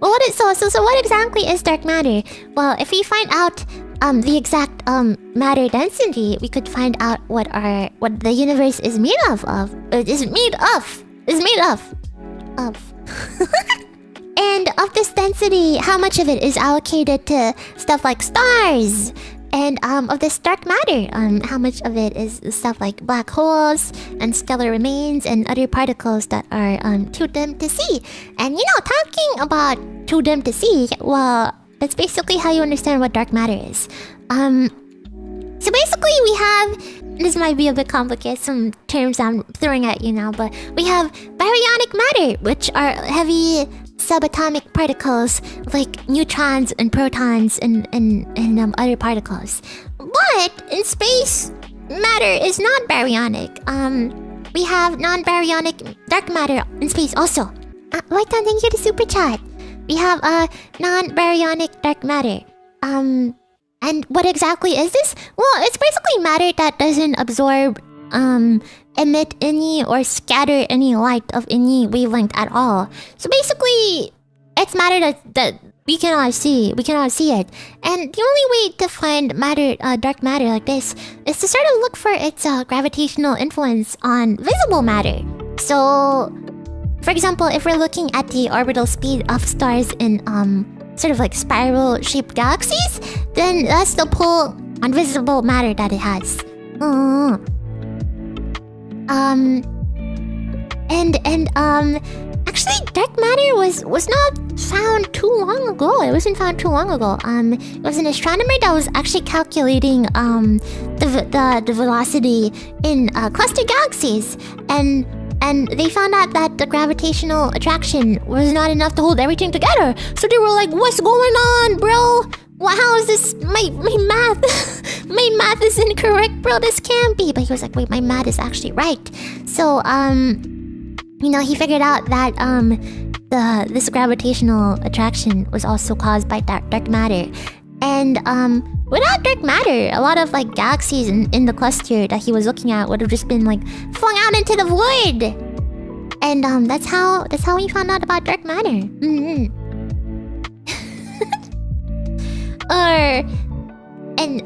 Well, what exactly is dark matter? Well, if we find out the exact matter density, we could find out what the universe is made of. And of this density, how much of it is allocated to stuff like stars? And of this dark matter, how much of it is stuff like black holes and stellar remains and other particles that are too dim to see? And you know, talking about too dim to see, well, that's basically how you understand what dark matter is. So basically we have, this might be a bit complicated, some terms I'm throwing at you now, but we have baryonic matter, which are heavy subatomic particles like neutrons and protons and other particles. But in space, matter is not baryonic. We have non-baryonic dark matter in space also. White Town, thank you to super chat. We have non-baryonic dark matter. And what exactly is this? Well, it's basically matter that doesn't absorb, emit any or scatter any light of any wavelength at all. So basically, it's matter that we cannot see. We cannot see it. And the only way to find matter, dark matter like this, is to sort of look for its gravitational influence on visible matter. So, for example, if we're looking at the orbital speed of stars in sort of like spiral-shaped galaxies, then that's the pull on visible matter that it has. Actually, dark matter was not found too long ago. It wasn't found too long ago. It was an astronomer that was actually calculating the velocity in cluster galaxies, and they found out that the gravitational attraction was not enough to hold everything together. So they were like, "What's going on, bro? Well, how is this? My math, my math is incorrect, bro. This can't be." But he was like, "Wait, my math is actually right." So you know, he figured out that this gravitational attraction was also caused by dark matter, and without dark matter, a lot of like galaxies in the cluster that he was looking at would have just been like flung out into the void. And that's how he found out about dark matter.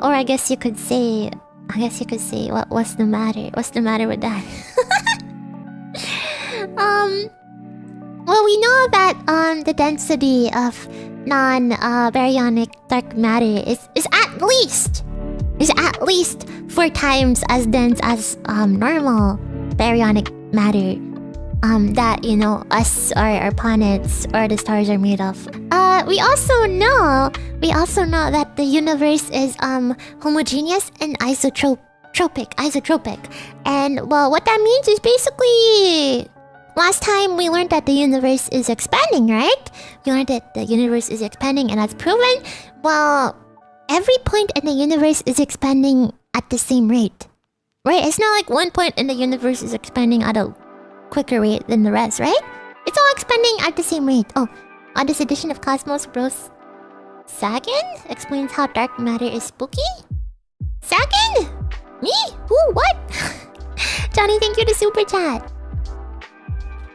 Or I guess you could say, what's the matter? What's the matter with that? Well, we know that the density of non-baryonic dark matter is at least 4 times as dense as normal baryonic matter that, you know, us or our planets or the stars are made of. We also know that the universe is homogeneous and isotropic. And well, what that means is basically, last time we learned that the universe is expanding, right? We learned that the universe is expanding, and that's proven. Well, every point in the universe is expanding at the same rate, right? It's not like one point in the universe is expanding at a quicker rate than the rest, right? It's all expanding at the same rate. Oh, on this edition of Cosmos, Bros Sagan explains how dark matter is spooky. Sagan? Me? Who? What? Johnny, thank you to super chat.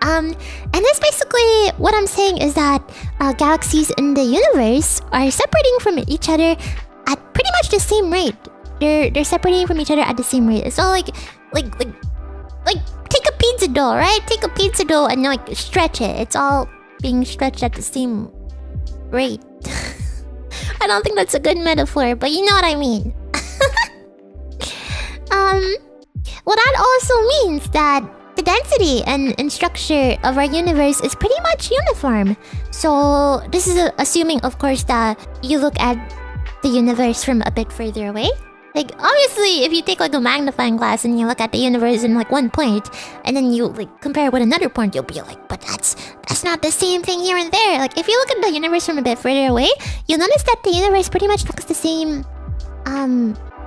And that's basically what I'm saying, is that galaxies in the universe are separating from each other at pretty much the same rate. They're separating from each other at the same rate. It's all like take a pizza dough, right? Take a pizza dough and like stretch it. It's all being stretched at the same rate. I don't think that's a good metaphor, but you know what I mean. Well, that also means that the density and structure of our universe is pretty much uniform. So this is assuming, of course, that you look at the universe from a bit further away. Like, obviously, if you take like a magnifying glass and you look at the universe in like one point, and then you like compare it with another point, you'll be like, but that's not the same thing here and there. Like, if you look at the universe from a bit further away, you'll notice that the universe pretty much looks the same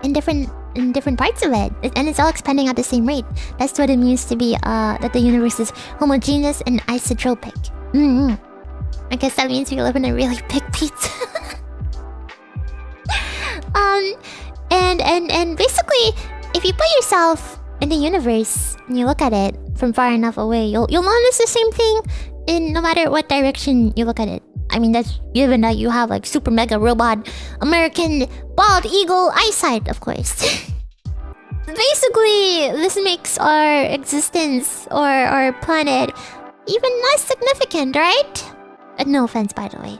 in different parts of it, and it's all expanding at the same rate. That's what it means to be that the universe is homogeneous and isotropic. I guess that means we live in a really big pizza. And basically, if you put yourself in the universe and you look at it from far enough away, you'll notice the same thing in no matter what direction you look at it. I mean, that's given that you have like super mega robot American bald eagle eyesight, of course. Basically, this makes our existence or our planet even less significant, right? No offense, by the way.